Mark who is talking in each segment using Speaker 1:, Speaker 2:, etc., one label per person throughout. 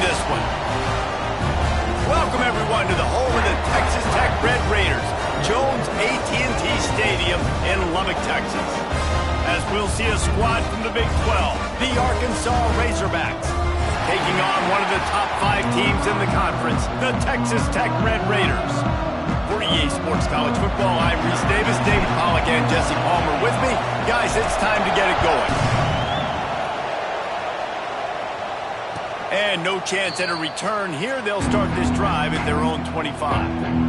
Speaker 1: this one. Welcome, everyone, to the home of the Texas Tech Red Raiders, Jones AT&T Stadium in Lubbock, Texas. As we'll see a squad from the Big 12, the Arkansas Razorbacks, taking on one of the top 5 teams in the conference, the Texas Tech Red Raiders. For EA Sports College Football, I'm Reese Davis, David Pollack, and Jesse Palmer with me. Guys, it's time to get it going. And no chance at a return here. They'll start this drive at their own 25.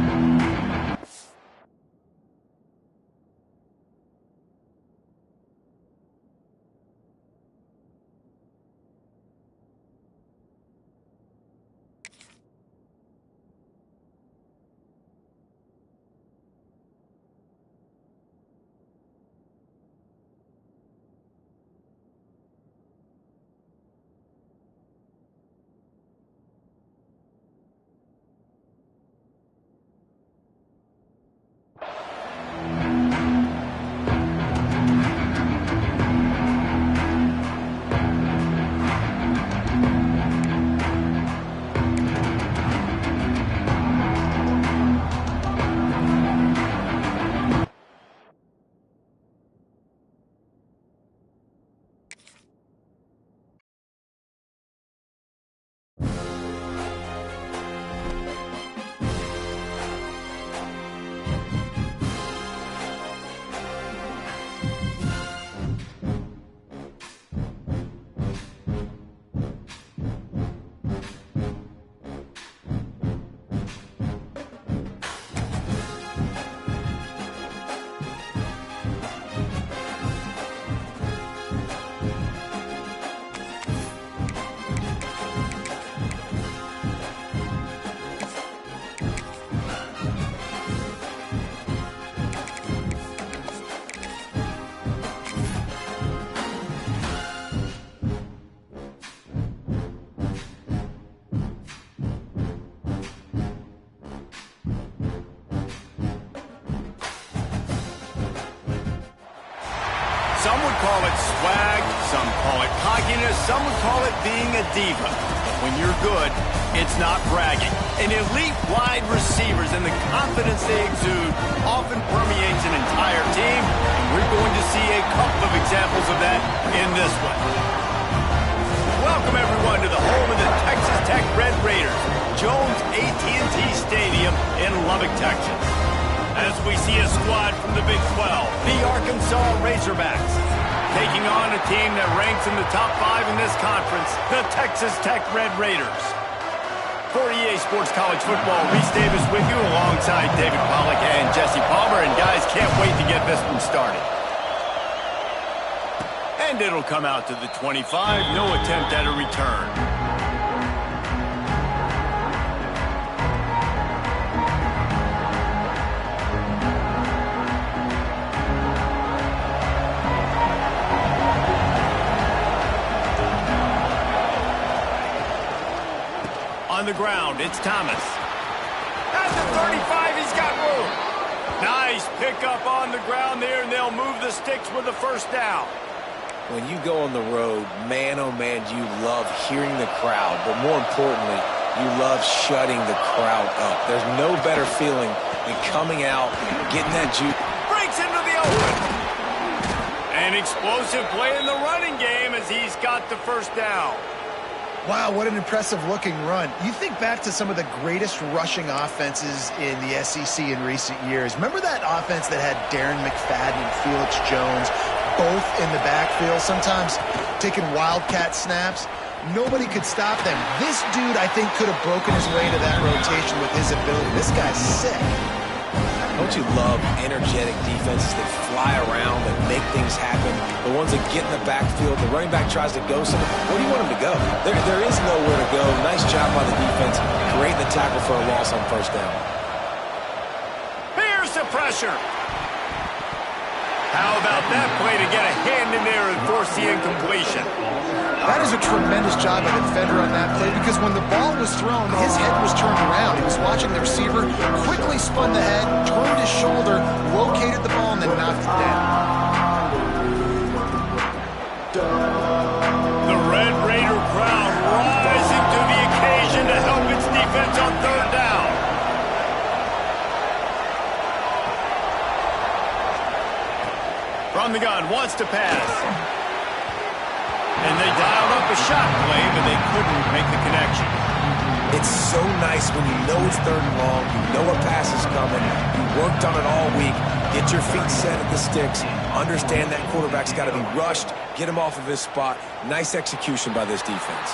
Speaker 1: Some would call it swag, some call it cockiness, some would call it being a diva. But when you're good, it's not bragging. An elite wide receivers and the confidence they exude often permeates an entire team, and we're going to see a couple of examples of that in this one. Welcome, everyone, to the home of the Texas Tech Red Raiders, Jones AT&T Stadium in Lubbock, Texas. As we see a squad from the Big 12, the Arkansas Razorbacks, taking on a team that ranks in the top 5 in this conference, the Texas Tech Red Raiders. For EA Sports College Football, Reese Davis with you alongside David Pollack and Jesse Palmer, and guys, can't wait to get this one started. And it'll come out to the 25, no attempt at a return. On the ground, it's Thomas. At the 35, he's got room. Nice pickup on the ground there, and they'll move the sticks with the first down.
Speaker 2: When you go on the road, man, oh man, you love hearing the crowd, but more importantly, you love shutting the crowd up. There's no better feeling than coming out, getting that juice.
Speaker 1: Breaks into the open. An explosive play in the running game as he's got the first down.
Speaker 3: Wow, what an impressive-looking run. You think back to some of the greatest rushing offenses in the SEC in recent years. Remember that offense that had Darren McFadden and Felix Jones both in the backfield, sometimes taking wildcat snaps? Nobody could stop them. This dude, I think, could have broken his way into that rotation with his ability. This guy's sick.
Speaker 2: Don't you love energetic defenses that fly around and make things happen? The ones that get in the backfield, the running back tries to go somewhere. Where do you want him to go? There is nowhere to go. Nice job by the defense, creating the tackle for a loss on first down.
Speaker 1: Here's the pressure. How about that play to get a hand in there and force the incompletion?
Speaker 3: That is a tremendous job by the defender on that play, because when the ball was thrown, his head was turned around. He was watching the receiver, quickly spun the head, turned his shoulder, located the ball, and then knocked it down.
Speaker 1: The Red Raider crowd rising to the occasion. From the gun, wants to pass. And they dialed up a shot play, but they couldn't make the connection.
Speaker 2: It's so nice when you know it's 3rd and long, you know a pass is coming, you worked on it all week, get your feet set at the sticks, understand that quarterback's got to be rushed, get him off of his spot. Nice execution by this defense.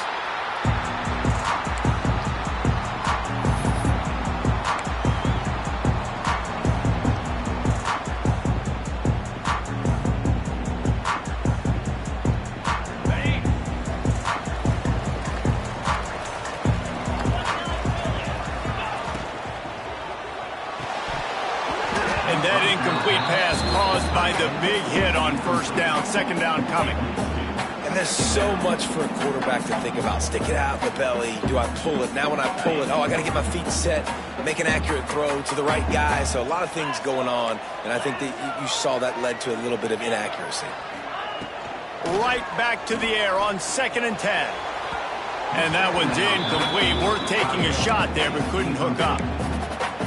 Speaker 1: That incomplete pass caused by the big hit on 1st down, 2nd down coming.
Speaker 2: And there's so much for a quarterback to think about. Stick it out in the belly. Do I pull it? Now when I pull it, I got to get my feet set, make an accurate throw to the right guy. So a lot of things going on, and I think that you saw that led to a little bit of inaccuracy.
Speaker 1: Right back to the air on 2nd and 10. And that one's incomplete. Worth taking a shot there, but couldn't hook up.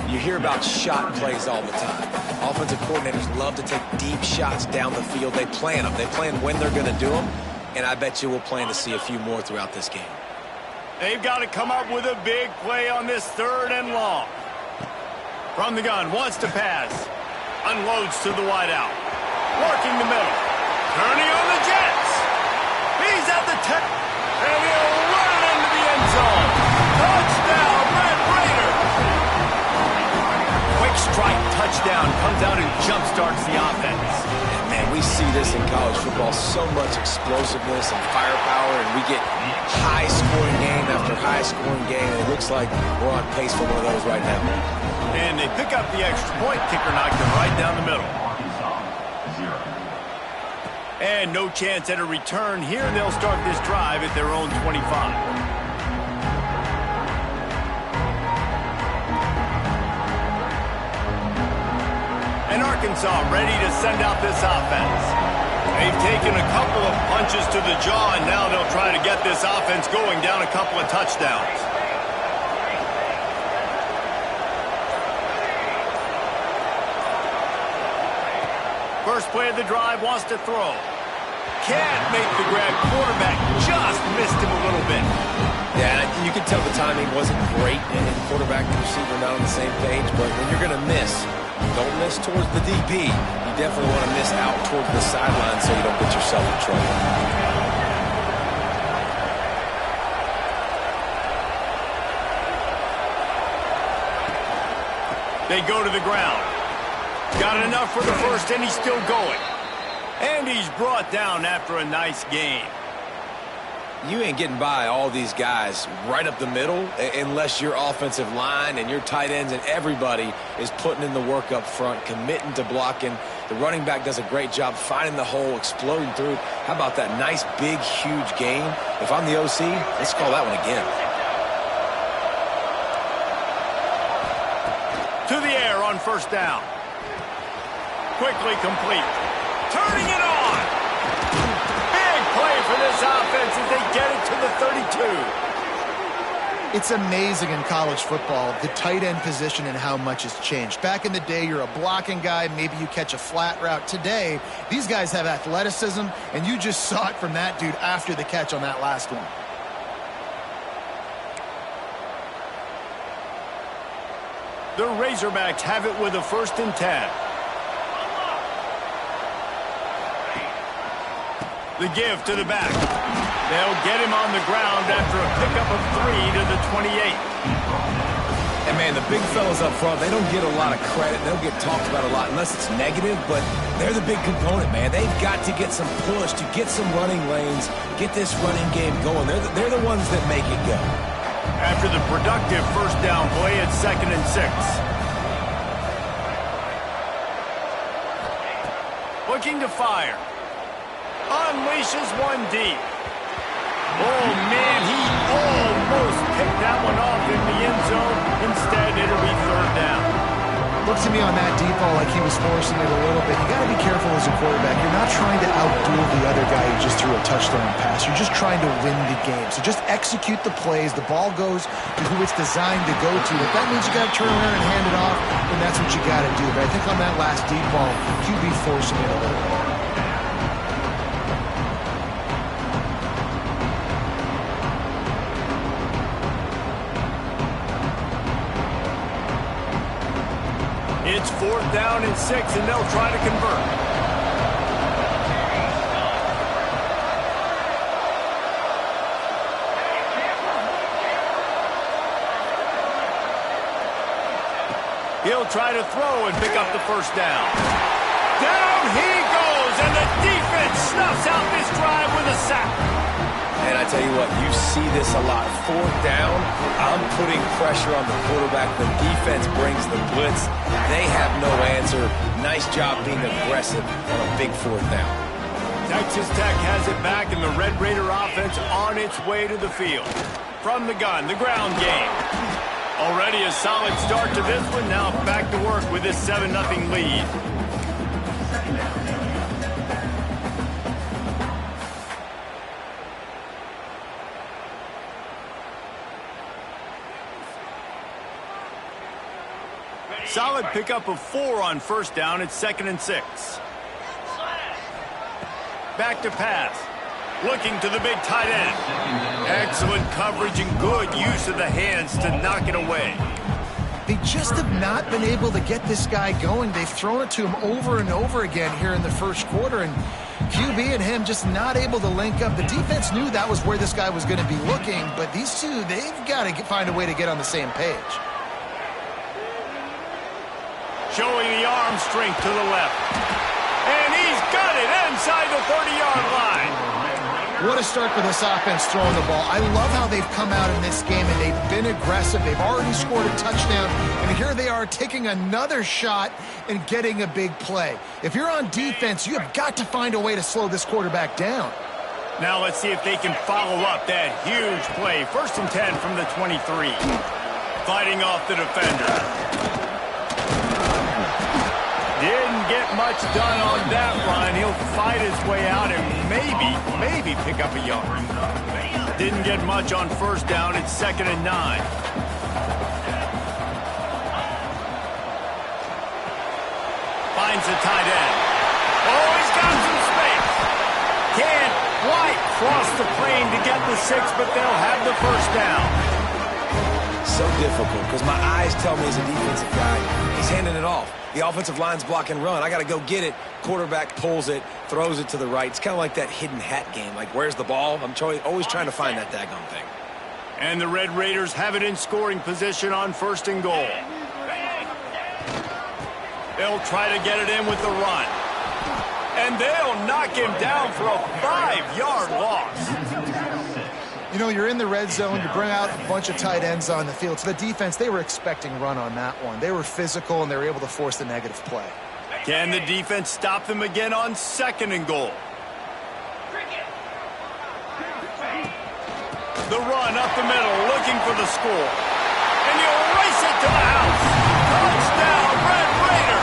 Speaker 2: You hear about shot plays all the time. Offensive coordinators love to take deep shots down the field. They plan them. They plan when they're going to do them, and I bet you we'll plan to see a few more throughout this game.
Speaker 1: They've got to come up with a big play on this 3rd and long. From the gun, wants to pass. Unloads to the wideout. Working the middle. Turning on the Jets. He's at the 10. And he'll run it into the end zone. Touchdown, Red Raiders. Quick strike touchdown comes out and jump-starts the offense.
Speaker 2: And man, we see this in college football, so much explosiveness and firepower, and we get high-scoring game after high-scoring game, and it looks like we're on pace for one of those right now.
Speaker 1: And they pick up the extra point. Kicker knocked him right down the middle. And no chance at a return here. They'll start this drive at their own 25. And Arkansas ready to send out this offense. They've taken a couple of punches to the jaw, and now they'll try to get this offense going down a couple of touchdowns. First play of the drive, wants to throw. Can't make the grab. Quarterback just missed him a little bit.
Speaker 2: Yeah, and you can tell the timing wasn't great, and quarterback and receiver not on the same page, but when you're going to miss, don't miss towards the DP. You definitely want to miss out towards the sideline so you don't get yourself in trouble.
Speaker 1: They go to the ground. Got enough for the first, and he's still going. And he's brought down after a nice game.
Speaker 2: You ain't getting by all these guys right up the middle unless your offensive line and your tight ends and everybody is putting in the work up front, committing to blocking. The running back does a great job finding the hole, exploding through. How about that nice, big, huge game? If I'm the OC, let's call that one again.
Speaker 1: To the air on 1st down. Quickly complete. Turning it on. Big play for this offense as they get it to the 32.
Speaker 3: It's amazing in college football, the tight end position and how much has changed. Back in the day, you're a blocking guy. Maybe you catch a flat route. Today, these guys have athleticism, and you just saw it from that dude after the catch on that last one.
Speaker 1: The Razorbacks have it with a 1st and 10. The give to the back. They'll get him on the ground after a pickup of 3 to the 28.
Speaker 2: And, man, the big fellas up front, they don't get a lot of credit. They don't get talked about a lot unless it's negative, but they're the big component, man. They've got to get some push to get some running lanes, get this running game going. They're the ones that make it go.
Speaker 1: After the productive 1st down play, it's 2nd and 6. Looking to fire. Unleashes one deep. Oh, man, he almost picked that one off in the end zone. Instead, it'll be 3rd down.
Speaker 3: Looks to me on that deep ball like he was forcing it a little bit. You got to be careful as a quarterback. You're not trying to outduel the other guy who just threw a touchdown pass. You're just trying to win the game. So just execute the plays. The ball goes to who it's designed to go to. If that means you got to turn around and hand it off, then that's what you got to do. But I think on that last deep ball, QB forcing it a little bit.
Speaker 1: It's 4th down and 6, and they'll try to convert. He'll try to throw and pick up the first down. Down he goes, and the defense snuffs out this drive with a sack.
Speaker 2: And I tell you what, you see this a lot. 4th down, I'm putting pressure on the quarterback. The defense brings the blitz. They have no answer. Nice job being aggressive on a big 4th down.
Speaker 1: Texas Tech has it back, and the Red Raider offense on its way to the field. From the gun, the ground game. Already a solid start to this one. Now back to work with this 7-0 lead. Solid pickup of 4 on 1st down. It's 2nd and 6. Back to pass. Looking to the big tight end. Excellent coverage and good use of the hands to knock it away.
Speaker 3: They just have not been able to get this guy going. They've thrown it to him over and over again here in the first quarter, and QB and him just not able to link up. The defense knew that was where this guy was going to be looking, but these two, they've got to find a way to get on the same page.
Speaker 1: Showing the arm strength to the left. And he's got it inside the 30-yard line.
Speaker 3: What a start for this offense throwing the ball. I love how they've come out in this game, and they've been aggressive. They've already scored a touchdown, and here they are taking another shot and getting a big play. If you're on defense, you have got to find a way to slow this quarterback down.
Speaker 1: Now let's see if they can follow up that huge play. 1st and 10 from the 23. Fighting off the defender. Didn't get much done on that run. He'll fight his way out and maybe pick up a yard. Didn't get much on 1st down. It's 2nd and 9. Finds the tight end. Oh, he's got some space. Can't quite cross the plane to get the 6, but they'll have the 1st down.
Speaker 2: So difficult because my eyes tell me as a defensive guy, he's handing it off. The offensive line's block and run. I got to go get it. Quarterback pulls it, throws it to the right. It's kind of like that hidden hat game. Like, where's the ball? I'm always trying to find that daggone thing.
Speaker 1: And the Red Raiders have it in scoring position on 1st and goal. They'll try to get it in with the run. And they'll knock him down for a 5-yard loss.
Speaker 3: You know, you're in the red zone, you bring out a bunch of tight ends on the field. So the defense, they were expecting run on that one. They were physical, and they were able to force the negative play.
Speaker 1: Can the defense stop them again on 2nd and goal? The run up the middle, looking for the score. And he'll race it to the house. Touchdown, Red Raiders!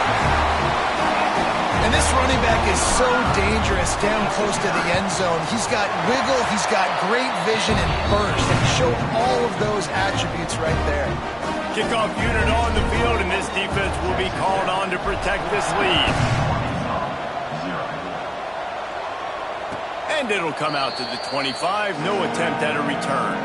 Speaker 3: And this running back is so dangerous down close to the end zone. He's got wiggle, he's got great vision and burst, and he showed all of those attributes right there.
Speaker 1: Kickoff unit on the field, and this defense will be called on to protect this lead. And it'll come out to the 25. No attempt at a return.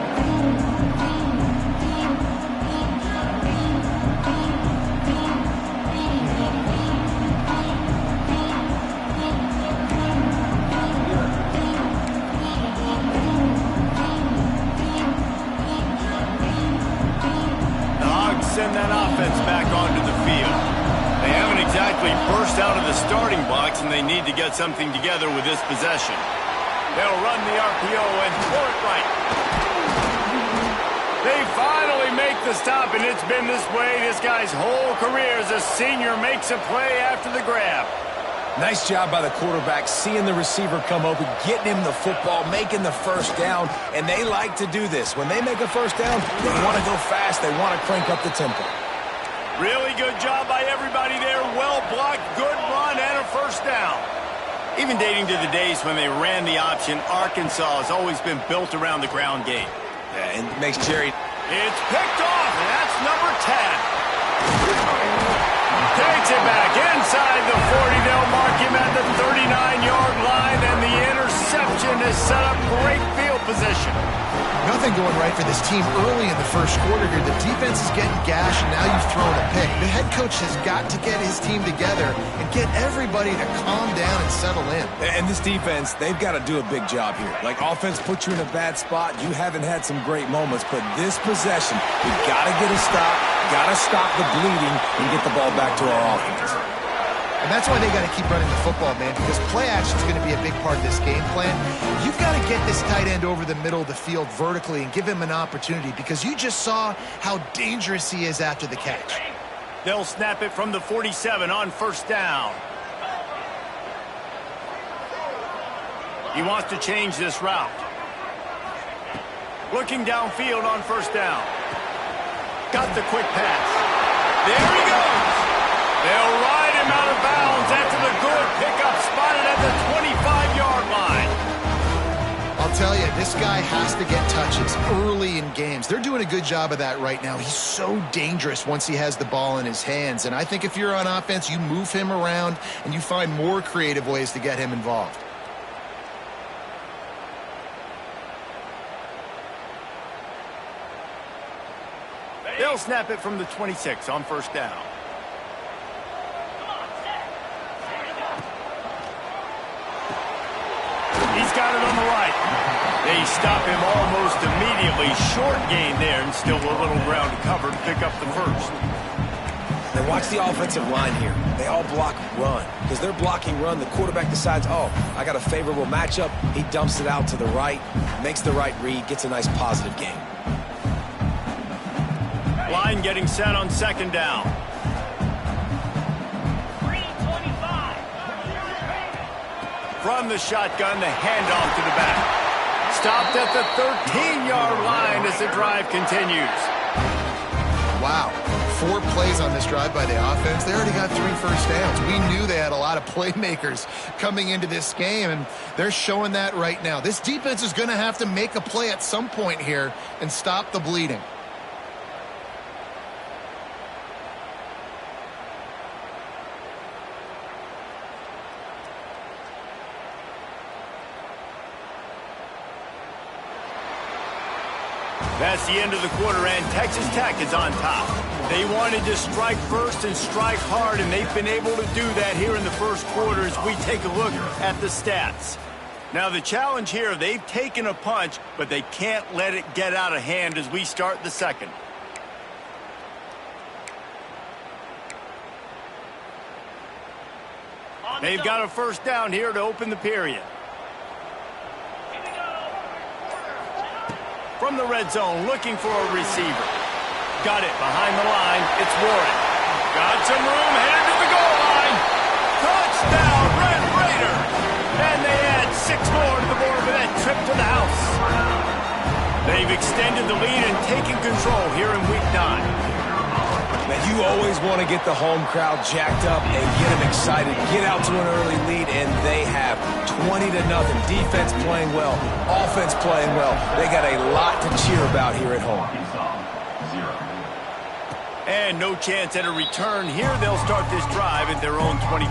Speaker 1: Send that offense back onto the field. They haven't exactly burst out of the starting blocks, and they need to get something together with this possession. They'll run the RPO and throw it right. They finally make the stop, and it's been this way this guy's whole career as a senior makes a play after the grab.
Speaker 2: Nice job by the quarterback, seeing the receiver come open, getting him the football, making the 1st down, and they like to do this. When they make a 1st down, they want to go fast, they want to crank up the tempo.
Speaker 1: Really good job by everybody there. Well blocked, good run, and a 1st down. Even dating to the days when they ran the option, Arkansas has always been built around the ground game.
Speaker 2: Yeah, and it makes Jerry...
Speaker 1: It's picked off, and that's number 10. Takes it back inside the 40. They'll mark him at the 39-yard line, and the interception has set up great field position.
Speaker 3: Nothing going right for this team early in the first quarter here. The defense is getting gashed, and now you've thrown a pick. The head coach has got to get his team together and get everybody to calm down and settle in.
Speaker 2: And this defense, they've got to do a big job here. Like, offense put you in a bad spot. You haven't had some great moments, but this possession, we got to get a stop, got to stop the bleeding, and get the ball back to our offense.
Speaker 3: And that's why they got to keep running the football, man, because play action is going to be a big part of this game plan. You've got to get this tight end over the middle of the field vertically and give him an opportunity, because you just saw how dangerous he is after the catch.
Speaker 1: They'll snap it from the 47 on first down. He wants to change this route. Looking downfield on first down. Got the quick pass. There he goes. They'll ride him out of bounds after the good pickup, spotted at the 25-yard line.
Speaker 3: I'll tell you, this guy has to get touches early in games. They're doing a good job of that right now. He's so dangerous once he has the ball in his hands. And I think if you're on offense, you move him around and you find more creative ways to get him involved.
Speaker 1: They'll snap it from the 26 on first down. He's got it on the right. They stop him almost immediately. Short gain there, and still a little ground to cover to pick up the first.
Speaker 2: And watch the offensive line here. They all block run. Because they're blocking run, the quarterback decides, oh, I got a favorable matchup. He dumps it out to the right, makes the right read, gets a nice positive gain.
Speaker 1: Line getting set on second down. From the shotgun, the handoff to the back. Stopped at the 13-yard line as the drive continues.
Speaker 3: Wow. 4 plays on this drive by the offense. They already got 3 first downs. We knew they had a lot of playmakers coming into this game, and they're showing that right now. This defense is going to have to make a play at some point here and stop the bleeding.
Speaker 1: That's the end of the quarter, and Texas Tech is on top. They wanted to strike first and strike hard, and they've been able to do that here in the first quarter as we take a look at the stats. Now, the challenge here, they've taken a punch, but they can't let it get out of hand as we start the second. They've got a first down here to open the period. From the red zone, looking for a receiver. Got it behind the line. It's Warren. Got some room, headed to the goal line. Touchdown, Red Raiders. And they add 6 more to the board with that trip to the house. They've extended the lead and taken control here in Week 9.
Speaker 2: Man, you always want to get the home crowd jacked up and get them excited, get out to an early lead, and they have 20-0. Defense playing well, offense playing well. They got a lot to cheer about here at home.
Speaker 1: And no chance at a return here. They'll start this drive at their own 25.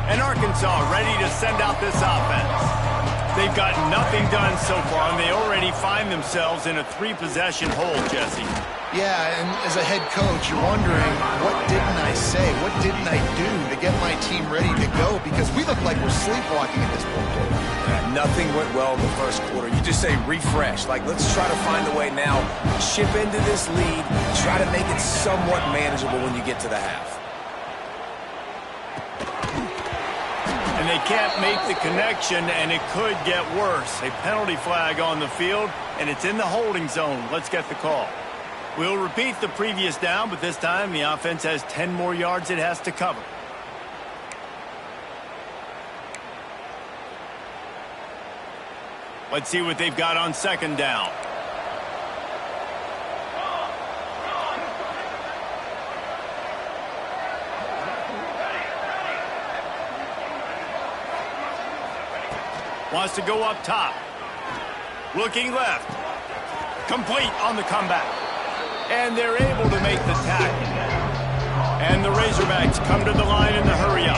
Speaker 1: And Arkansas ready to send out this offense. They've got nothing done so far, and they already find themselves in a 3-possession hole, Jesse.
Speaker 3: Yeah, and as a head coach, you're wondering, what didn't I say? What didn't I do to get my team ready to go? Because we look like we're sleepwalking at this point.
Speaker 2: Nothing went well in the first quarter. You just say refresh. Like, let's try to find a way now, chip into this lead, try to make it somewhat manageable when you get to the half.
Speaker 1: And they can't make the connection, and it could get worse. A penalty flag on the field, and it's in the holding zone. Let's get the call. We'll repeat the previous down, but this time the offense has 10 more yards it has to cover. Let's see what they've got on second down. Wants to go up top. Looking left. Complete on the comeback. And they're able to make the tackle. And the Razorbacks come to the line in the hurry-up.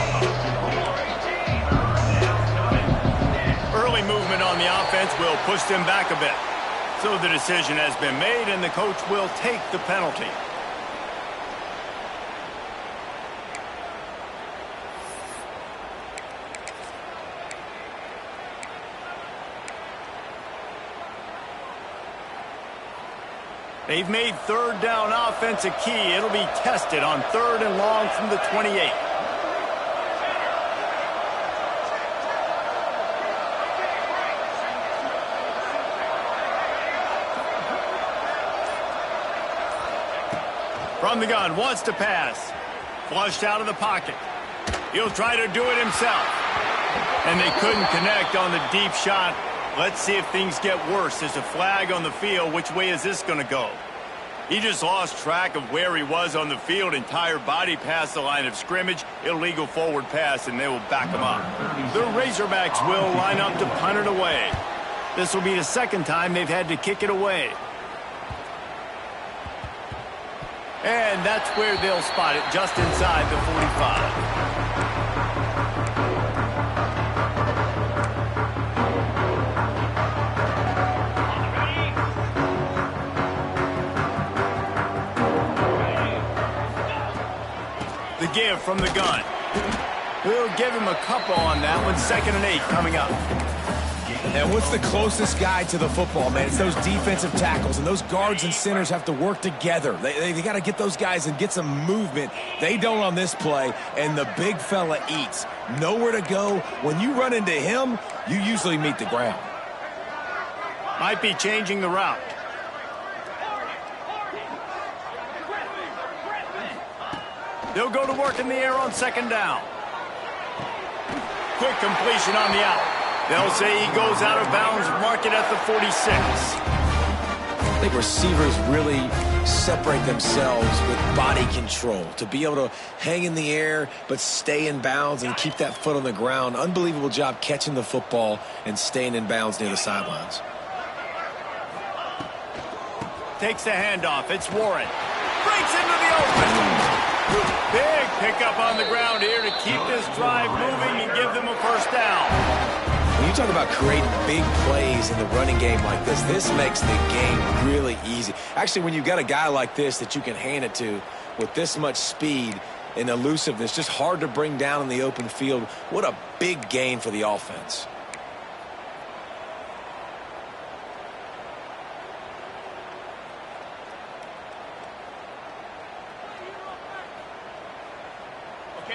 Speaker 1: movement on the offense will push them back a bit. So the decision has been made, and the coach will take the penalty. They've made third down offense a key. It'll be tested on 3rd and long from the 28. From the gun, wants to pass. Flushed out of the pocket. He'll try to do it himself. And they couldn't connect on the deep shot. Let's see if things get worse. There's a flag on the field. Which way is this going to go? He just lost track of where he was on the field. Entire body past the line of scrimmage. Illegal forward pass, and they will back him up. The Razorbacks will line up to punt it away. This will be the second time they've had to kick it away. And that's where they'll spot it, just inside the 45. The give from the gun. We'll give him a couple on that one. 2nd and 8 coming up.
Speaker 2: And what's the closest guy to the football, man? It's those defensive tackles, and those guards and centers have to work together. They got to get those guys and get some movement. They don't on this play, and the big fella eats. Nowhere to go. When you run into him, you usually meet the ground.
Speaker 1: Might be changing the route. They'll go to work in the air on 2nd down. Quick completion on the out. They'll say he goes out of bounds, mark it at the 46.
Speaker 2: I think receivers really separate themselves with body control to be able to hang in the air but stay in bounds and keep that foot on the ground. Unbelievable job catching the football and staying in bounds near the sidelines.
Speaker 1: Takes the handoff. It's Warren. Breaks into the open. Big pickup on the ground here to keep this drive moving and give them a 1st down.
Speaker 2: When you talk about creating big plays in the running game like this makes the game really easy. Actually, when you've got a guy like this that you can hand it to with this much speed and elusiveness, just hard to bring down in the open field, what a big gain for the offense.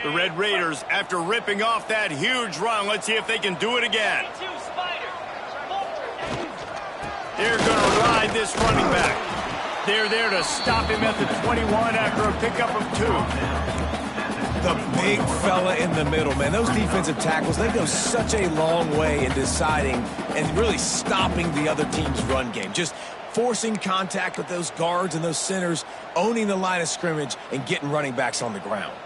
Speaker 1: The Red Raiders, after ripping off that huge run, let's see if they can do it again. They're going to ride this running back. They're there to stop him at the 21 after a pickup of 2.
Speaker 2: The big fella in the middle, man. Those defensive tackles, they go such a long way in deciding and really stopping the other team's run game. Just forcing contact with those guards and those centers, owning the line of scrimmage, and getting running backs on the ground.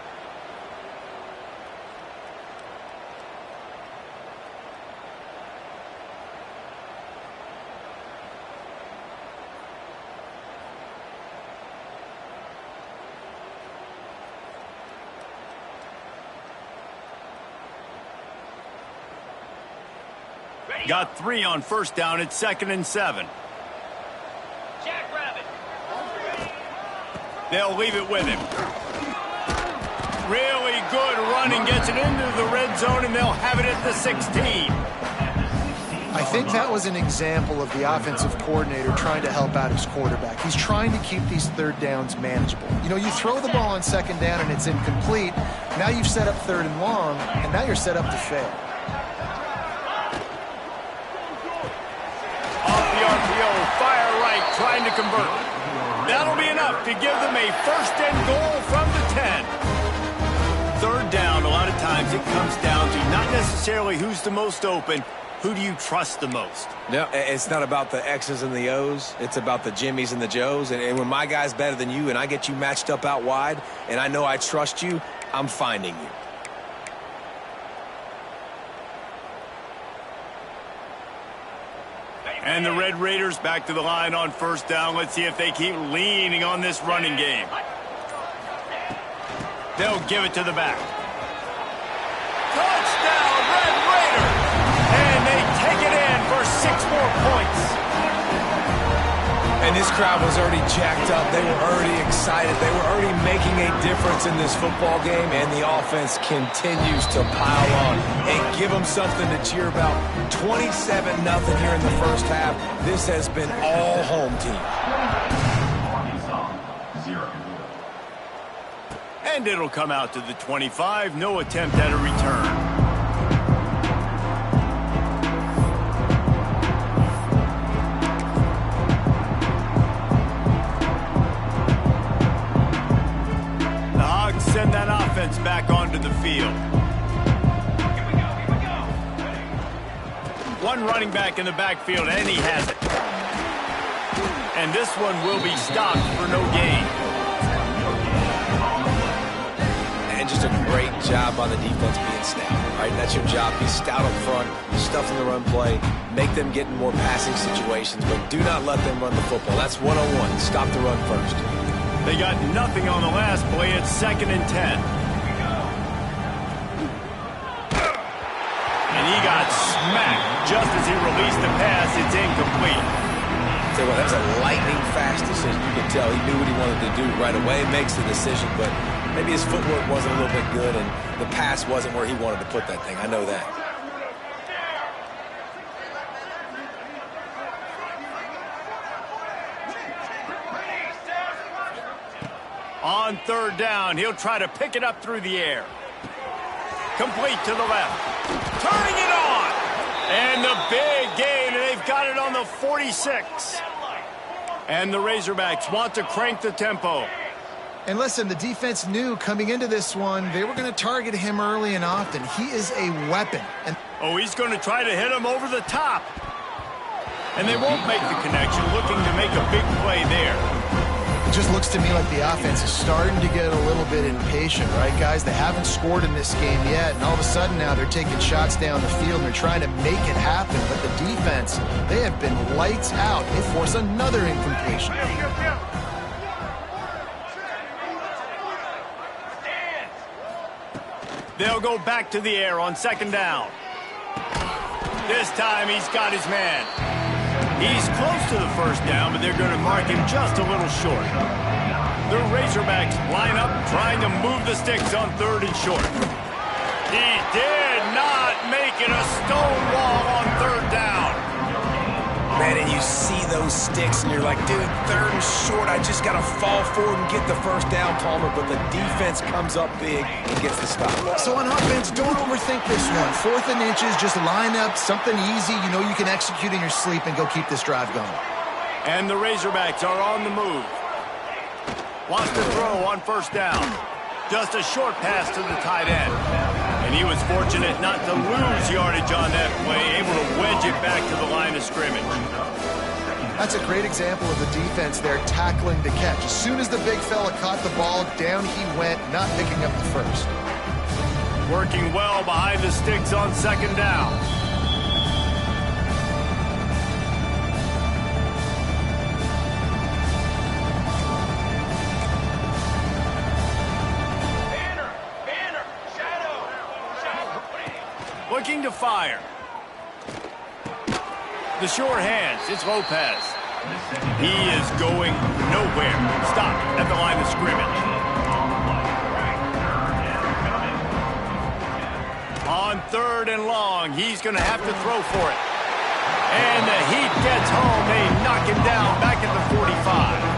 Speaker 1: Got 3 on 1st down. It's 2nd and 7.
Speaker 4: Jackrabbit.
Speaker 1: They'll leave it with him. Really good running. Gets it into the red zone, and they'll have it at the 16.
Speaker 3: I think that was an example of the offensive coordinator trying to help out his quarterback. He's trying to keep these 3rd downs manageable. You know, you throw the ball on 2nd down and it's incomplete. Now you've set up 3rd and long, and now you're set up to fail.
Speaker 1: Fire right, trying to convert. That'll be enough to give them a 1st and goal from the 10. 3rd down, a lot of times it comes down to not necessarily who's the most open, who do you trust the most?
Speaker 2: No, it's not about the X's and the O's. It's about the Jimmys and the Joes. And when my guy's better than you and I get you matched up out wide and I know I trust you, I'm finding you.
Speaker 1: And the Red Raiders back to the line on 1st down. Let's see if they keep leaning on this running game. They'll give it to the back. Touchdown, Red Raiders! And they take it
Speaker 2: And this crowd was already jacked up. They were already excited. They were already making a difference in this football game, and the offense continues to pile on and give them something to cheer about. 27-0 here in the first half. This has been all home team.
Speaker 1: And it'll come out to the 25. No attempt at a return. Send that offense back onto the field. Here we go. One running back in the backfield, and he has it. And this one will be stopped for no gain.
Speaker 2: And just a great job by the defense being stout, right? That's your job. Be stout up front, stuff in the run play, make them get in more passing situations, but do not let them run the football. That's 101. Stop the run first.
Speaker 1: They got nothing on the last play. It's 2nd and 10. And he got smacked just as he released the pass. It's incomplete.
Speaker 2: Tell you what, that was a lightning-fast decision. You can tell he knew what he wanted to do right away. Makes the decision, but maybe his footwork wasn't a little bit good, and the pass wasn't where he wanted to put that thing. I know that.
Speaker 1: On 3rd down, he'll try to pick it up through the air. Complete to the left. Turning it on. And the big gain, and they've got it on the 46. And the Razorbacks want to crank the tempo.
Speaker 3: And listen, the defense knew coming into this one, they were going to target him early and often. He is a weapon. And
Speaker 1: he's going to try to hit him over the top. And they won't make the connection, looking to make a big play there.
Speaker 3: It just looks to me like the offense is starting to get a little bit impatient, right, guys? They haven't scored in this game yet, and all of a sudden now they're taking shots down the field and they're trying to make it happen. But the defense, they have been lights out. They force another incompletion.
Speaker 1: They'll go back to the air on 2nd down. This time he's got his man. He's close to the 1st down, but they're going to mark him just a little short. The Razorbacks line up, trying to move the sticks on 3rd and short. He did not make it a stone wall on 3rd down.
Speaker 2: Man, and you see those sticks, and you're like, dude, 3rd and short, I just got to fall forward and get the 1st down, Palmer, but the defense comes up big and gets the stop.
Speaker 3: So on offense, don't overthink this one. 4th and inches, just line up, something easy, you know you can execute in your sleep and go keep this drive going.
Speaker 1: And the Razorbacks are on the move. Wants to throw on 1st down. Just a short pass to the tight end. And he was fortunate not to lose yardage on that play, able to wedge it back to the line of scrimmage.
Speaker 3: That's a great example of the defense there tackling the catch. As soon as the big fella caught the ball, down he went, not picking up the 1st.
Speaker 1: Working well behind the sticks on 2nd down. Looking to fire. The short hands, it's Lopez. He is going nowhere. Stop at the line of scrimmage. On 3rd and long, he's going to have to throw for it. And the heat gets home. They knock him down back at the 45.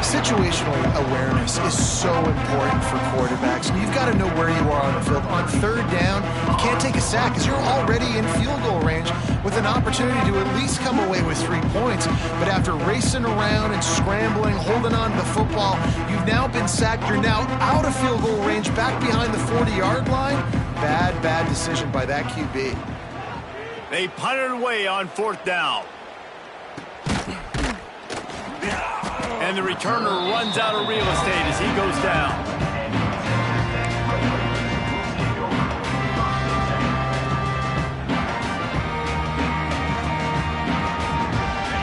Speaker 3: Situational awareness is so important for quarterbacks. You've got to know where you are on the field. On 3rd down, you can't take a sack because you're already in field goal range with an opportunity to at least come away with 3 points. But after racing around and scrambling, holding on to the football, you've now been sacked. You're now out of field goal range, back behind the 40-yard line. Bad decision by that QB.
Speaker 1: They punted away on 4th down. And the returner runs out of real estate as he goes down.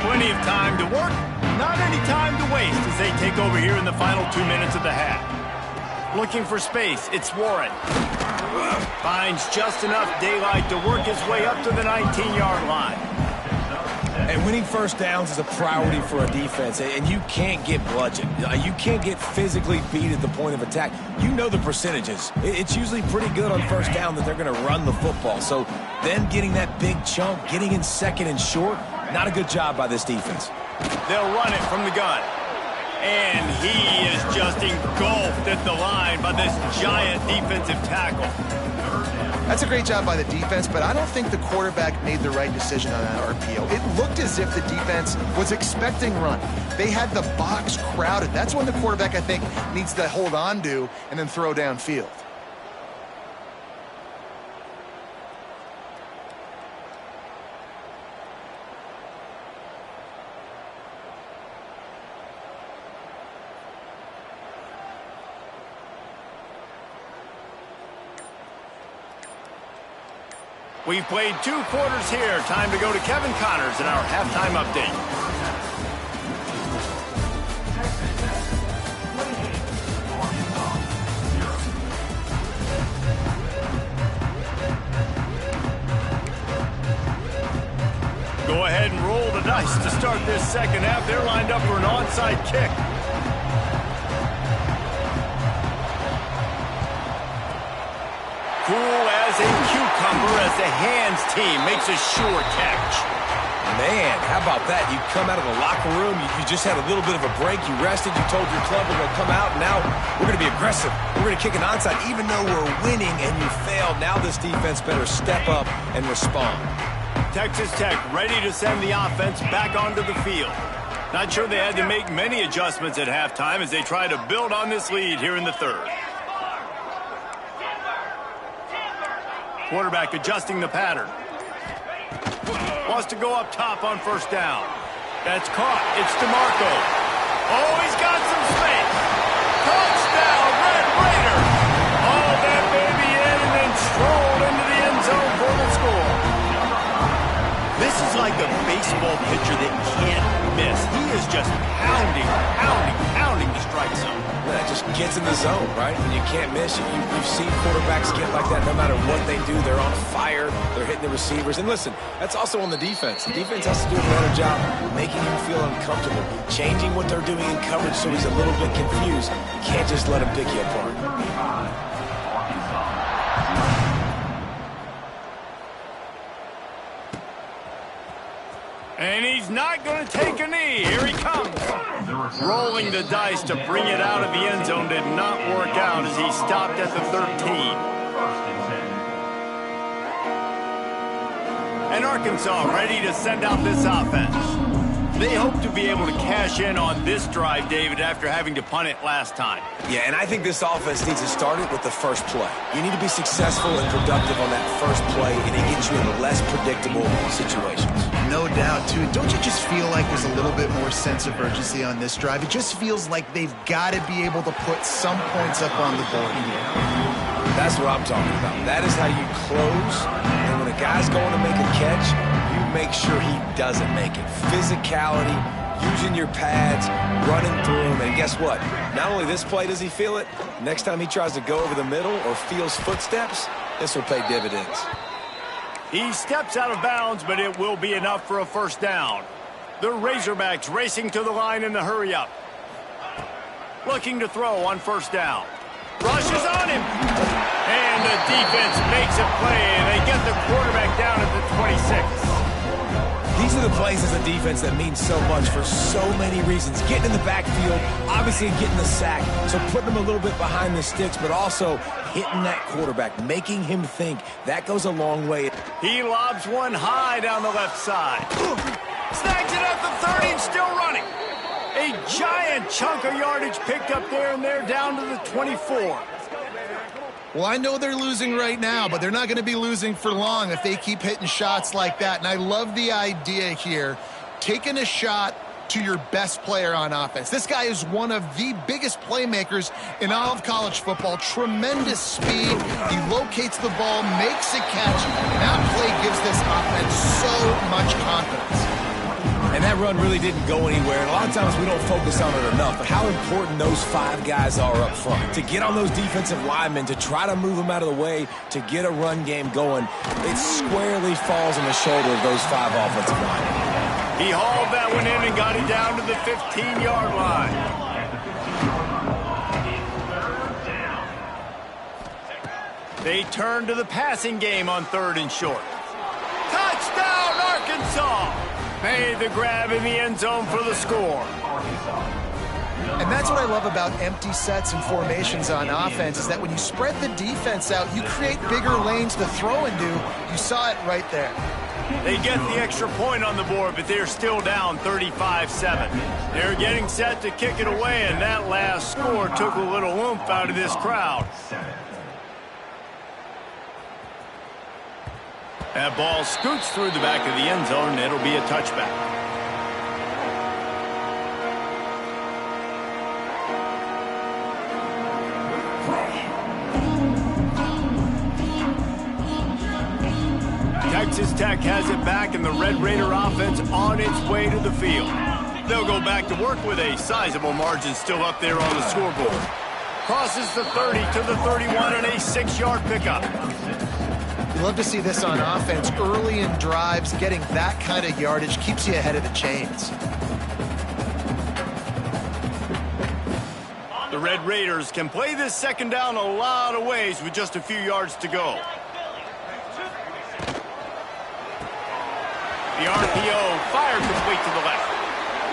Speaker 1: Plenty of time to work, not any time to waste as they take over here in the final 2 minutes of the half. Looking for space, it's Warren. Finds just enough daylight to work his way up to the 19-yard line.
Speaker 2: And winning first downs is a priority for a defense, and you can't get bludgeoned. You can't get physically beat at the point of attack. You know the percentages. It's usually pretty good on first down that they're going to run the football. So them getting that big chunk, getting in second and short, not a good job by this defense.
Speaker 1: They'll run it from the gun. And he is just engulfed at the line by this giant defensive tackle.
Speaker 3: That's a great job by the defense, but I don't think the quarterback made the right decision on that RPO. It looked as if the defense was expecting run. They had the box crowded. That's when the quarterback, I think, needs to hold on to and then throw downfield.
Speaker 1: We've played 2 quarters here. Time to go to Kevin Connors in our halftime update. Go ahead and roll the dice to start this second half. They're lined up for an onside kick. Cool as a cucumber as the hands team makes a sure catch.
Speaker 2: Man, how about that? You come out of the locker room, you just had a little bit of a break, you rested, you told your club we're going to come out, and now we're going to be aggressive. We're going to kick an onside even though we're winning and you failed. Now this defense better step up and respond.
Speaker 1: Texas Tech ready to send the offense back onto the field. Not sure they had to make many adjustments at halftime as they try to build on this lead here in the third. Quarterback adjusting the pattern. Wants to go up top on first down. That's caught. It's DeMarco. Oh, he's got some space. Touchdown, Red Raider. Oh, that baby in and then strolled into the end zone for the score. This is like a baseball pitcher that can't miss. He is just pounding the strike zone.
Speaker 2: That just gets in the zone, right? When you can't miss, you've seen quarterbacks get like that no matter what they do. They're on fire. They're hitting the receivers. And listen, that's also on the defense. The defense has to do a better job making him feel uncomfortable, changing what they're doing in coverage so he's a little bit confused. You can't just let him pick you apart.
Speaker 1: And he's not going to take a knee. Here he comes. Rolling the dice to bring it out of the end zone did not work out as he stopped at the 13. And Arkansas ready to send out this offense. They hope to be able to cash in on this drive, David, after having to punt it last time.
Speaker 2: Yeah, and I think this offense needs to start it with the first play. You need to be successful and productive on that first play, and it gets you in less predictable situations.
Speaker 3: No doubt, too. Don't you just feel like there's a little bit more sense of urgency on this drive? It just feels like they've got to be able to put some points up on the board here.
Speaker 2: That's what I'm talking about. That is how you close, and when a guy's going to make a catch, you make sure he doesn't make it. Physicality, using your pads, running through him, and guess what? Not only this play does he feel it, next time he tries to go over the middle or feels footsteps, this will pay dividends.
Speaker 1: He steps out of bounds, but it will be enough for a first down. The Razorbacks racing to the line in the hurry-up. Looking to throw on first down. Rushes on him. And the defense makes a play, and they get the quarterback down at the 26.
Speaker 2: These are the plays as a defense that mean so much for so many reasons. Getting in the backfield, obviously getting the sack, so putting them a little bit behind the sticks, but also hitting that quarterback, making him think. That goes a long way.
Speaker 1: He lobs one high down the left side. Snags it at the 30 and still running. A giant chunk of yardage picked up there, and they're down to the 24.
Speaker 3: Well, I know they're losing right now, but they're not going to be losing for long if they keep hitting shots like that. And I love the idea here, taking a shot to your best player on offense. This guy is one of the biggest playmakers in all of college football. Tremendous speed. He locates the ball, makes a catch. That play gives this offense so much confidence.
Speaker 2: And that run really didn't go anywhere. And a lot of times we don't focus on it enough. But how important those 5 guys are up front. To get on those defensive linemen, to try to move them out of the way, to get a run game going, it squarely falls on the shoulder of those 5 offensive linemen.
Speaker 1: He hauled that one in and got it down to the 15-yard line. They turn to the passing game on 3rd and short. Touchdown, Arkansas! Made the grab in the end zone for the score.
Speaker 3: And that's what I love about empty sets and formations on offense, is that when you spread the defense out, you create bigger lanes to throw into. You saw it right there.
Speaker 1: They get the extra point on the board, but they're still down 35-7. They're getting set to kick it away, and that last score took a little oomph out of this crowd. That ball scoots through the back of the end zone, and it'll be a touchback. Texas Tech has it back, and the Red Raider offense on its way to the field. They'll go back to work with a sizable margin still up there on the scoreboard. Crosses the 30 to the 31 and a 6-yard pickup.
Speaker 3: You love to see this on offense. Early in drives, getting that kind of yardage keeps you ahead of the chains.
Speaker 1: The Red Raiders can play this second down a lot of ways with just a few yards to go. The RPO fired complete to the left.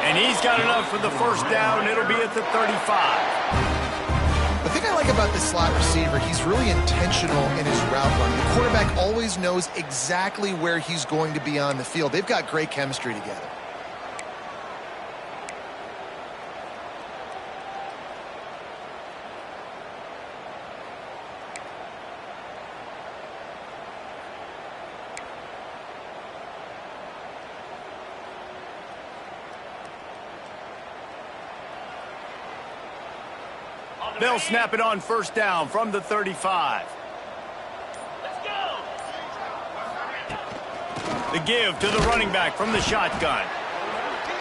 Speaker 1: And he's got enough for the first down. It'll be at the 35.
Speaker 3: The thing I like about this slot receiver, he's really intentional in his route run. The quarterback always knows exactly where he's going to be on the field. They've got great chemistry together.
Speaker 1: They'll snap it on first down from the 35. Let's go. The give to the running back from the shotgun.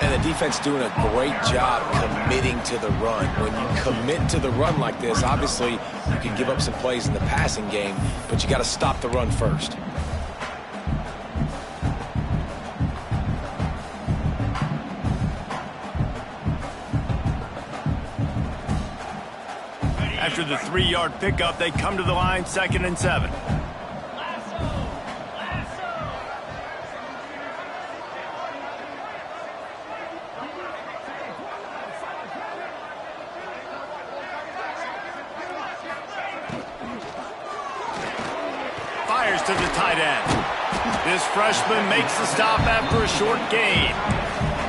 Speaker 2: And the defense doing a great job committing to the run. When you commit to the run like this, obviously you can give up some plays in the passing game, but you got to stop the run first.
Speaker 1: After the 3-yard pickup, they come to the line, 2nd and 7. Fires to the tight end. This freshman makes the stop after a short gain.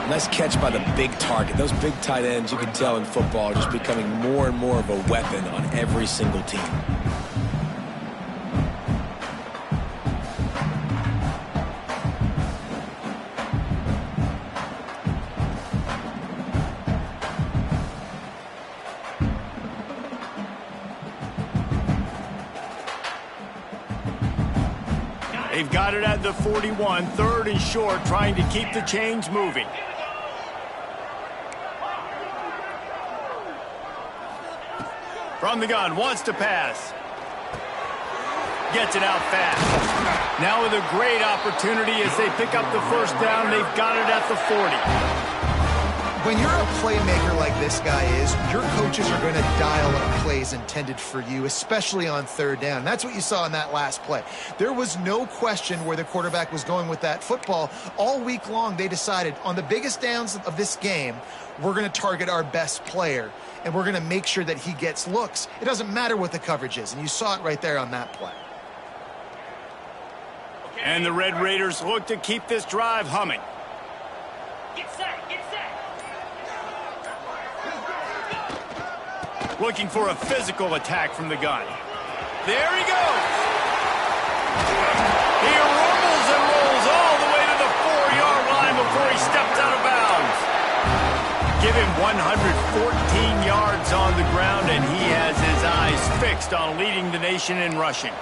Speaker 2: Nice catch by the big target. Those big tight ends, you can tell in football, are just becoming more and more of a weapon on every single team.
Speaker 1: They've got it at the 41, 3rd and short, trying to keep the chains moving. From the gun, wants to pass. Gets it out fast. Now with a great opportunity as they pick up the first down, they've got it at the 40.
Speaker 3: When you're a playmaker like this guy is, your coaches are going to dial up plays intended for you, especially on 3rd down. That's what you saw in that last play. There was no question where the quarterback was going with that football. All week long, they decided on the biggest downs of this game, we're going to target our best player, and we're going to make sure that he gets looks. It doesn't matter what the coverage is, and you saw it right there on that play.
Speaker 1: And the Red Raiders look to keep this drive humming.
Speaker 4: Get set, get set.
Speaker 1: Looking for a physical attack from the gun. There he goes. He rumbles and rolls all the way to the 4-yard line before he steps out of bounds. Give him 114 yards on the ground, and he has his eyes fixed on leading the nation in rushing.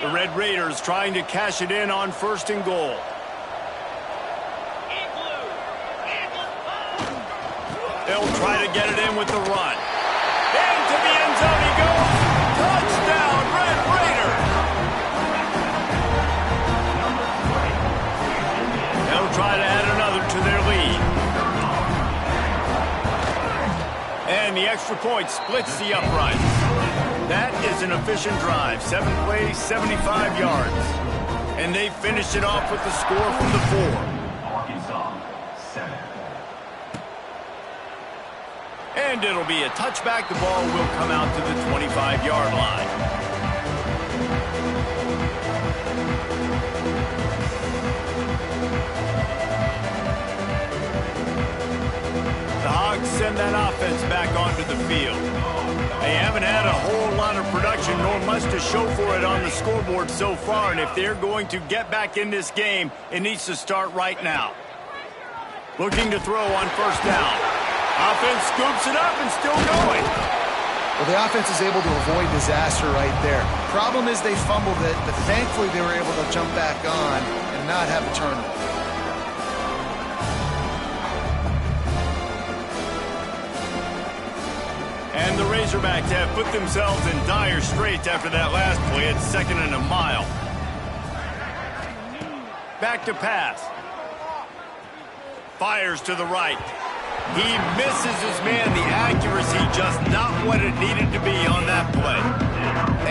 Speaker 1: The Red Raiders trying to cash it in on 1st and goal. They'll try to get it in with the run. Into the end zone he goes. Touchdown, Red Raiders. They'll try to add another to their lead. And the extra point splits the uprights. That is an efficient drive. 7 plays, 75 yards. And they finished it off with the score from the 4. And it'll be a touchback. The ball will come out to the 25-yard line. The Hogs send that offense back onto the field. They haven't had a whole lot of production nor much to show for it on the scoreboard so far, and if they're going to get back in this game, it needs to start right now. Looking to throw on first down. Offense scoops it up and still going.
Speaker 3: Well, the offense is able to avoid disaster right there. Problem is they fumbled it, but thankfully they were able to jump back on and not have a turnover.
Speaker 1: And the Razorbacks have put themselves in dire straits after that last play. It's 2nd and a mile. Back to pass. Fires to the right. He misses his man. The accuracy just not what it needed to be on that play.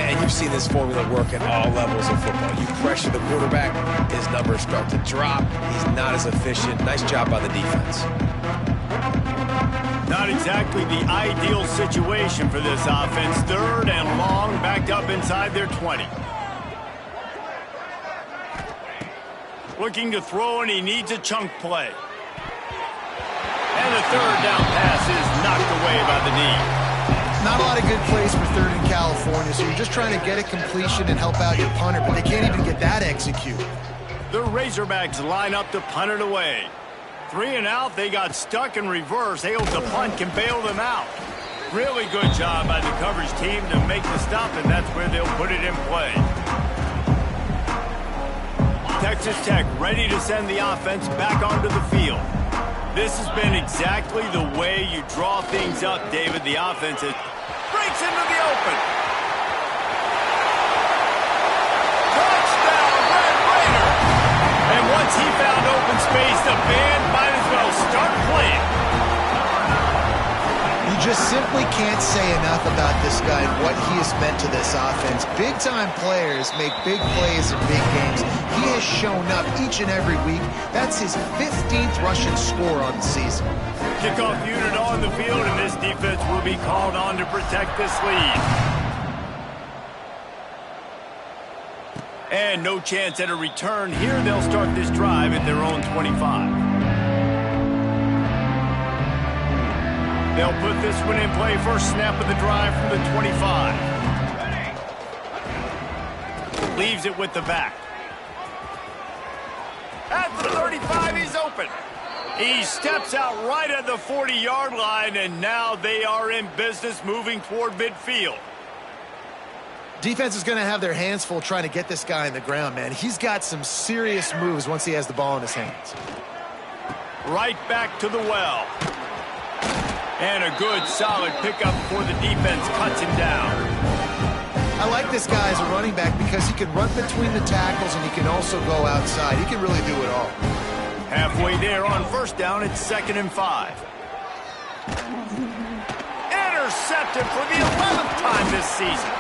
Speaker 2: And you've seen this formula work at all levels of football. You pressure the quarterback, his numbers start to drop. He's not as efficient. Nice job by the defense.
Speaker 1: Not exactly the ideal situation for this offense. 3rd and long, backed up inside their 20. Looking to throw, and he needs a chunk play. And the 3rd down pass is knocked away by the knee.
Speaker 3: Not a lot of good plays for 3rd in California, so you're just trying to get a completion and help out your punter, but they can't even get that executed.
Speaker 1: The Razorbacks line up to punt it away. 3 and out, they got stuck in reverse. Able to punt, can bail them out. Really good job by the coverage team to make the stop, and that's where they'll put it in play. Texas Tech ready to send the offense back onto the field. This has been exactly the way you draw things up, David. The offense breaks into the open. Touchdown, Red Raider! And once he found open space, the band might as well start playing.
Speaker 3: You just simply can't say enough about this guy and what he has meant to this offense. Big-time players make big plays in big games. He has shown up each and every week. That's his 15th rushing score on the season.
Speaker 1: Kickoff unit on the field, and this defense will be called on to protect this lead. And no chance at a return here. They'll start this drive at their own 25. They'll put this one in play. First snap of the drive from the 25. Leaves it with the back. At the 35, he's open. He steps out right at the 40-yard line, and now they are in business moving toward midfield.
Speaker 3: Defense is going to have their hands full trying to get this guy on the ground, man. He's got some serious moves once he has the ball in his hands.
Speaker 1: Right back to the well. And a good, solid pickup before the defense cuts him down.
Speaker 3: I like this guy as a running back because he can run between the tackles and he can also go outside. He can really do it all.
Speaker 1: Halfway there on first down, it's 2nd and 5. Intercepted for the 11th time this season.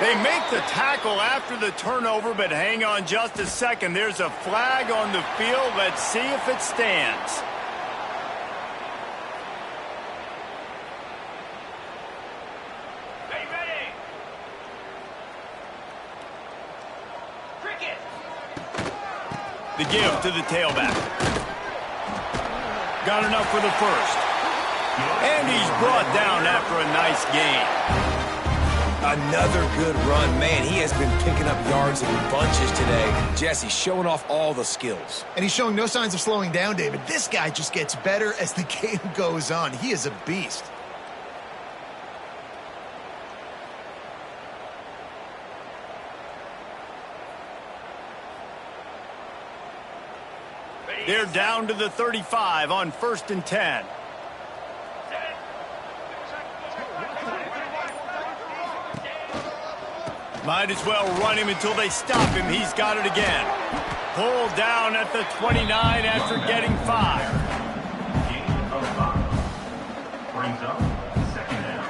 Speaker 1: They make the tackle after the turnover, but hang on just a second. There's a flag on the field. Let's see if it stands. The give to the tailback. Got enough for the first. And he's brought down after a nice gain.
Speaker 2: Another good run. Man, he has been picking up yards in bunches today. Jesse showing off all the skills.
Speaker 3: And he's showing no signs of slowing down, David. This guy just gets better as the game goes on. He is a beast.
Speaker 1: They're down to the 35 on 1st and 10. Might as well run him until they stop him. He's got it again. Pulled down at the 29 after getting 5.
Speaker 5: Gain of 5. Brings up second down.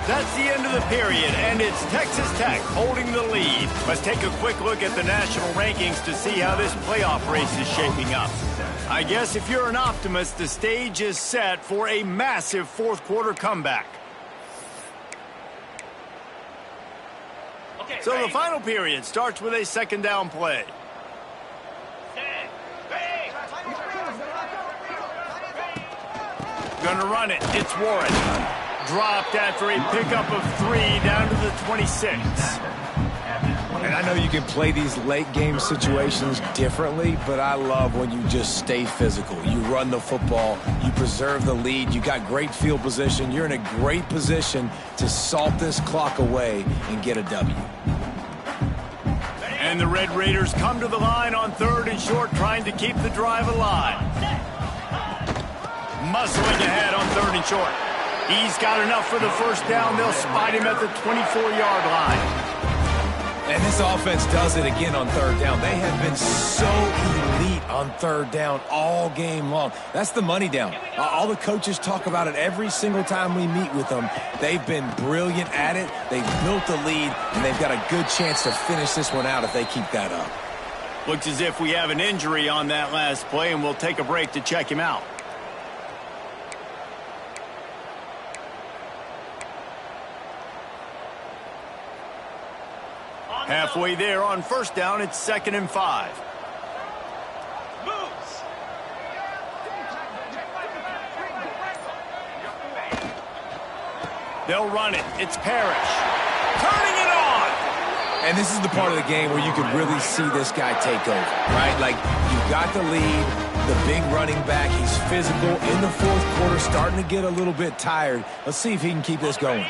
Speaker 1: That's the end of the period, and it's Texas Tech holding the lead. Let's take a quick look at the national rankings to see how this playoff race is shaping up. I guess if you're an optimist, the stage is set for a massive fourth-quarter comeback.
Speaker 4: Okay,
Speaker 1: So the
Speaker 4: ready?
Speaker 1: final period starts with a second down play.
Speaker 4: Set. Ready.
Speaker 1: Gonna run it. It's Warren. Dropped after a pickup of 3 down to the 26.
Speaker 2: And I know you can play these late game situations differently, but I love when you just stay physical. You run the football, you preserve the lead, you got great field position, you're in a great position to salt this clock away and get a W.
Speaker 1: And the Red Raiders come to the line on 3rd and short, trying to keep the drive alive. Muscling ahead on 3rd and short. He's got enough for the first down. They'll spot him at the 24-yard line.
Speaker 2: And this offense does it again on 3rd down. They have been so elite on 3rd down all game long. That's the money down. All the coaches talk about it every single time we meet with them. They've been brilliant at it. They've built the lead, and they've got a good chance to finish this one out if they keep that up.
Speaker 1: Looks as if we have an injury on that last play, and we'll take a break to check him out. Halfway there on first down, it's 2nd and 5.
Speaker 4: Moves.
Speaker 1: They'll run it. It's Parrish. Turning it on.
Speaker 2: And this is the part of the game where you can really see this guy take over, right? Like, you got the lead, the big running back. He's physical in the 4th quarter, starting to get a little bit tired. Let's see if he can keep this going.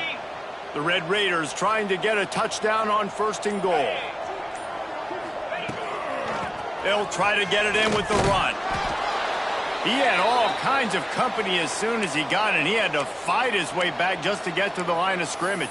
Speaker 1: The Red Raiders trying to get a touchdown on 1st and goal. They'll try to get it in with the run. He had all kinds of company as soon as he got it, and he had to fight his way back just to get to the line of scrimmage.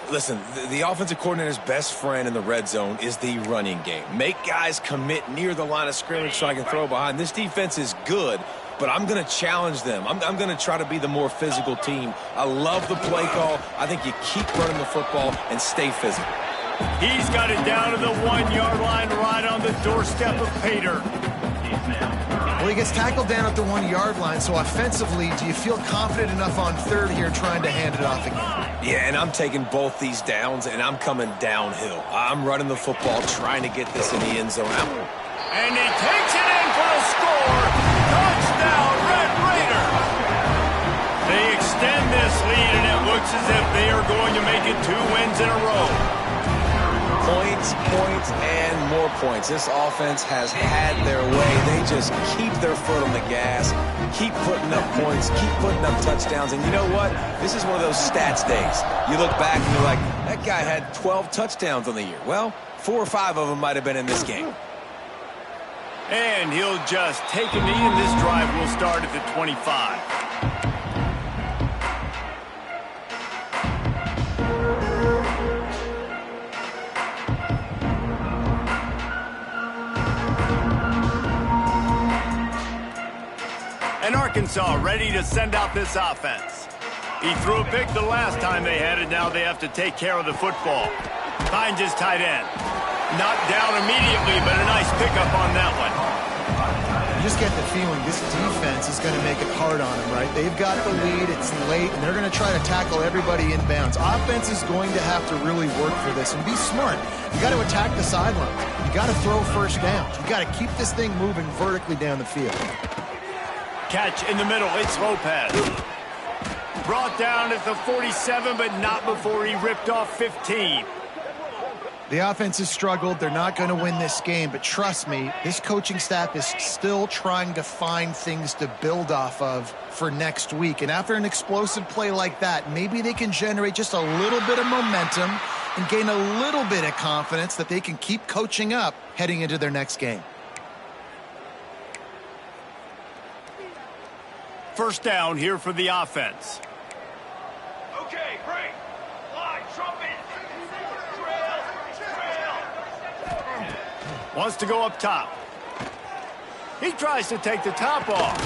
Speaker 2: Listen, the offensive coordinator's best friend in the red zone is the running game. Make guys commit near the line of scrimmage so I can throw behind. This defense is good, but I'm going to challenge them. I'm going to try to be the more physical team. I love the play call. I think you keep running the football and stay physical.
Speaker 1: He's got it down to the 1-yard line right on the doorstep of Pater.
Speaker 3: Well, he gets tackled down at the 1-yard line, so offensively, do you feel confident enough on 3rd here trying to hand it off again?
Speaker 2: Yeah, and I'm taking both these downs, and I'm coming downhill. I'm running the football, trying to get this in the end zone.
Speaker 1: And he takes it in for the score. Touchdown, Red Raiders. They extend this lead, and it looks as if they are going to make it 2 wins in a row.
Speaker 2: Points, and more points. This offense has had their way. They just keep their foot on the gas, keep putting up points, keep putting up touchdowns. And you know what? This is one of those stats days. You look back and you're like, that guy had 12 touchdowns on the year. Well, 4 or 5 of them might have been in this game.
Speaker 1: And he'll just take a knee, and this drive will start at the 25. And Arkansas ready to send out this offense. He threw a pick the last time they had it. Now they have to take care of the football. Finds his tight end. Not down immediately, but a nice pickup on that one.
Speaker 3: You just get the feeling this defense is going to make it hard on them, right? They've got the lead, it's late, and they're going to try to tackle everybody inbounds. Offense is going to have to really work for this and be smart. You got to attack the sidelines. You got to throw first downs. You got to keep this thing moving vertically down the field.
Speaker 1: Catch in the middle, it's Lopez. Brought down at the 47, but not before he ripped off 15.
Speaker 3: The offense has struggled. They're not going to win this game, but trust me, this coaching staff is still trying to find things to build off of for next week. And after an explosive play like that, maybe they can generate just a little bit of momentum and gain a little bit of confidence that they can keep coaching up heading into their next game.
Speaker 1: First down here for the offense.
Speaker 4: Okay, break. Line, trumpet. Trail.
Speaker 1: Wants to go up top. He tries to take the top off.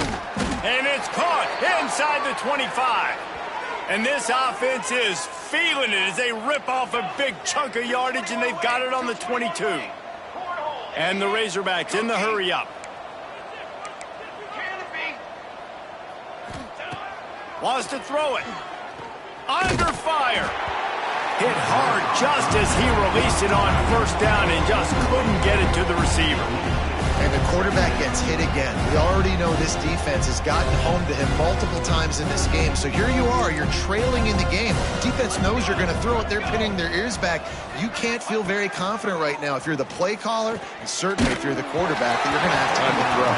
Speaker 1: And it's caught inside the 25. And this offense is feeling it as they rip off a big chunk of yardage, and they've got it on the 22. And the Razorbacks in the hurry up. Wants to throw it. Under fire. Hit hard just as he released it on first down and just couldn't get it to the receiver.
Speaker 3: And the quarterback gets hit again. We already know this defense has gotten home to him multiple times in this game. So here you are, you're trailing in the game. Defense knows you're going to throw it. They're pinning their ears back. You can't feel very confident right now if you're the play caller, and certainly if you're the quarterback, that you're going to have time to throw.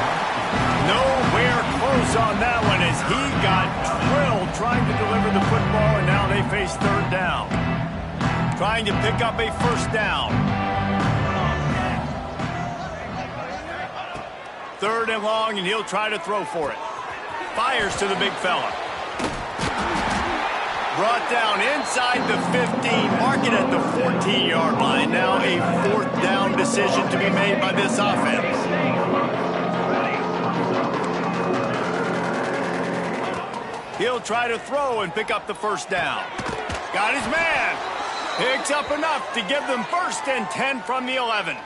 Speaker 1: Nowhere close on that one as he got drilled trying to deliver the football, and now they face third down. Trying to pick up a first down. Third and long, and he'll try to throw for it. Fires to the big fella. Brought down inside the 15, mark it at the 14-yard line. Now a fourth down decision to be made by this offense. He'll try to throw and pick up the first down. Got his man. Picks up enough to give them first and 10 from the 11.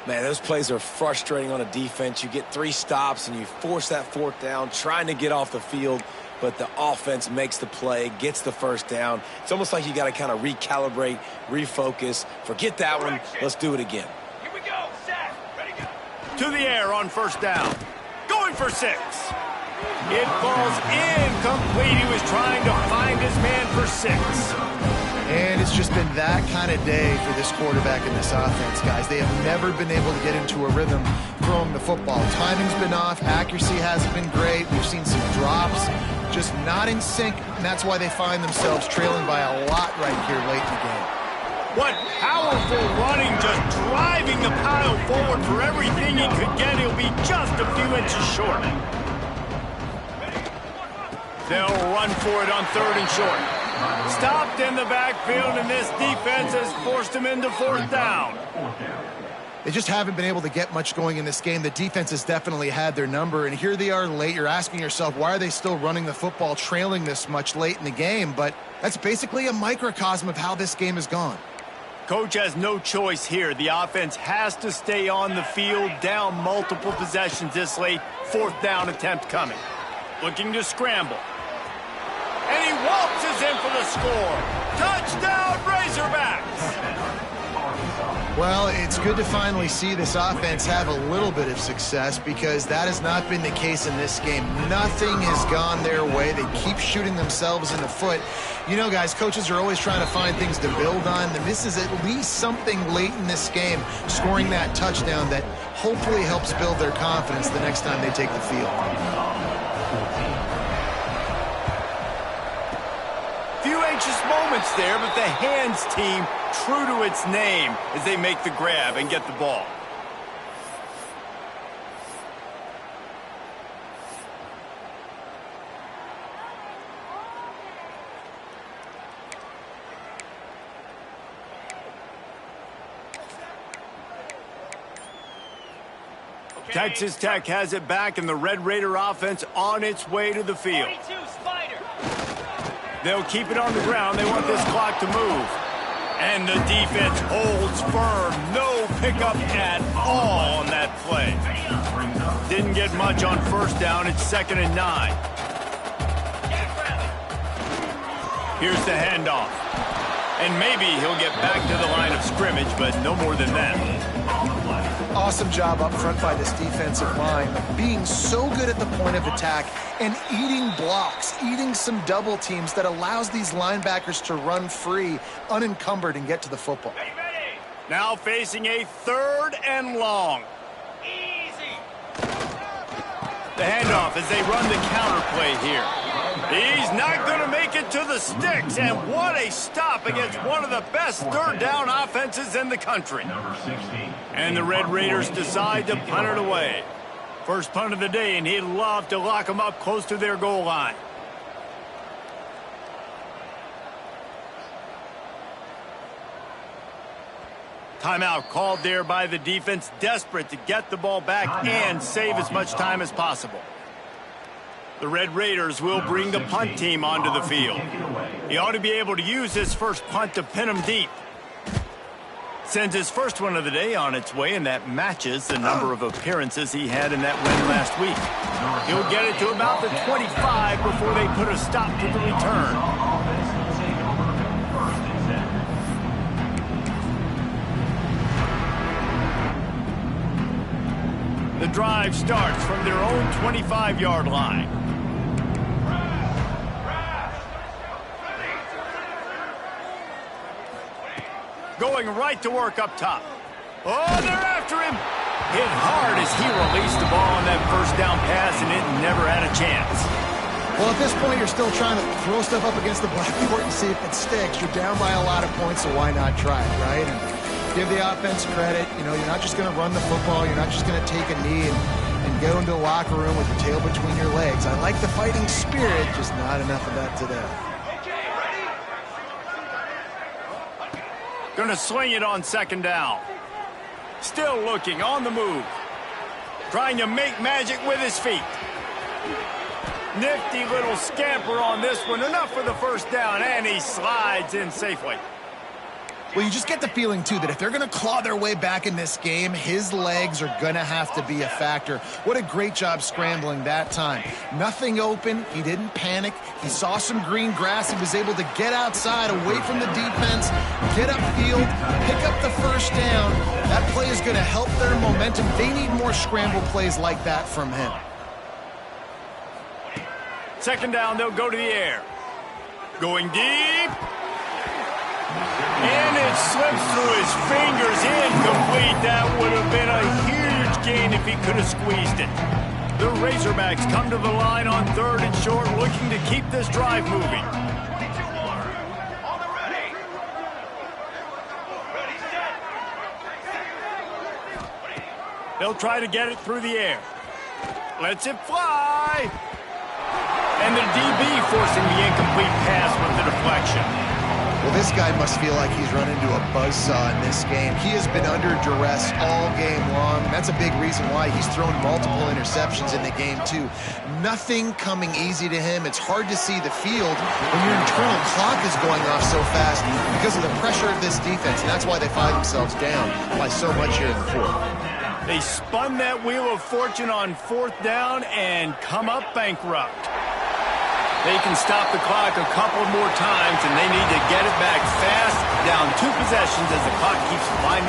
Speaker 2: Man, those plays are frustrating on a defense. You get 3 stops and you force that fourth down, trying to get off the field, but the offense makes the play, gets the first down. It's almost like you got to kind of recalibrate, refocus. Forget that one. Let's do it again.
Speaker 4: Here we go. Set. Ready, go.
Speaker 1: To the air on first down. Going for 6. It falls incomplete. He was trying to find his man for 6.
Speaker 3: And it's just been that kind of day for this quarterback and this offense, guys. They have never been able to get into a rhythm throwing the football. Timing's been off. Accuracy hasn't been great. We've seen some drops, just not in sync, and that's why they find themselves trailing by a lot right here late in the game.
Speaker 1: What powerful running, just driving the pile forward for everything he could get. He'll be just a few inches short. They'll run for it on third and short. Stopped in the backfield, and this defense has forced him into fourth down.
Speaker 3: They just haven't been able to get much going in this game. The defense has definitely had their number, and here they are late. You're asking yourself, why are they still running the football, trailing this much late in the game? But that's basically a microcosm of how this game has gone.
Speaker 1: Coach has no choice here. The offense has to stay on the field, down multiple possessions this late. Fourth down attempt coming. Looking to scramble. And he waltzes in for the score. Touchdown, Razorbacks!
Speaker 3: Well, it's good to finally see this offense have a little bit of success because that has not been the case in this game. Nothing has gone their way. They keep shooting themselves in the foot. You know, guys, coaches are always trying to find things to build on, and this is at least something late in this game, scoring that touchdown that hopefully helps build their confidence the next time they take the field.
Speaker 1: Few anxious moments there, but the hands team true to its name as they make the grab and get the ball. Texas Tech has it back, and the Red Raider offense on its way to the field.
Speaker 4: 22, Spider.
Speaker 1: They'll keep it on the ground. They want this clock to move. And the defense holds firm. No pickup at all on that play. Didn't get much on first down. It's 2nd and 9. Here's the handoff. And maybe he'll get back to the line of scrimmage, but no more than that.
Speaker 3: Awesome job up front by this defensive line, being so good at the point of attack and eating blocks, eating some double teams that allows these linebackers to run free, unencumbered, and get to the football.
Speaker 4: Ready.
Speaker 1: Now facing a 3rd and long.
Speaker 4: Easy.
Speaker 1: The handoff as they run the counter play here. He's not going to make it to the sticks, and what a stop against one of the best third down offenses in the country.
Speaker 5: Number 16.
Speaker 1: And the Red Raiders decide to punt it away. First punt of the day, and he'd love to lock them up close to their goal line. Timeout called there by the defense, desperate to get the ball back and save as much time as possible. The Red Raiders will bring the punt team onto the field. He ought to be able to use his first punt to pin him deep. Sends his first one of the day on its way, and that matches the number of appearances he had in that win last week. He'll get it to about the 25 before they put a stop to the return. The drive starts from their own 25-yard line. Going right to work up top. Oh, they're after him. Hit hard as he released the ball on that first down pass, and it never had a chance.
Speaker 3: Well, at this point, you're still trying to throw stuff up against the blackboard and see if it sticks. You're down by a lot of points, so why not try it, right? And give the offense credit. You know, you're not just going to run the football. You're not just going to take a knee and go into the locker room with your tail between your legs. I like the fighting spirit, just not enough of that today.
Speaker 1: Going to swing it on second down. Still looking on the move. Trying to make magic with his feet. Nifty little scamper on this one. Enough for the first down, and he slides in safely.
Speaker 3: Well, you just get the feeling, too, that if they're going to claw their way back in this game, his legs are going to have to be a factor. What a great job scrambling that time. Nothing open. He didn't panic. He saw some green grass. He was able to get outside, away from the defense, get upfield, pick up the first down. That play is going to help their momentum. They need more scramble plays like that from him.
Speaker 1: Second down, they'll go to the air. Going deep. And it slips through his fingers, incomplete. That would have been a huge gain if he could have squeezed it. The Razorbacks come to the line on third and short, looking to keep this drive moving. They'll try to get it through the air. Lets it fly. And the DB forcing the incomplete pass with the deflection.
Speaker 3: Well, this guy must feel like he's run into a buzzsaw in this game. He has been under duress all game long. That's a big reason why he's thrown multiple interceptions in the game, too. Nothing coming easy to him. It's hard to see the field when your internal clock is going off so fast because of the pressure of this defense, and that's why they find themselves down by so much here in the fourth.
Speaker 1: They spun that wheel of fortune on fourth down and come up bankrupt. They can stop the clock a couple more times, and they need to get it back fast, down 2 possessions as the clock keeps winding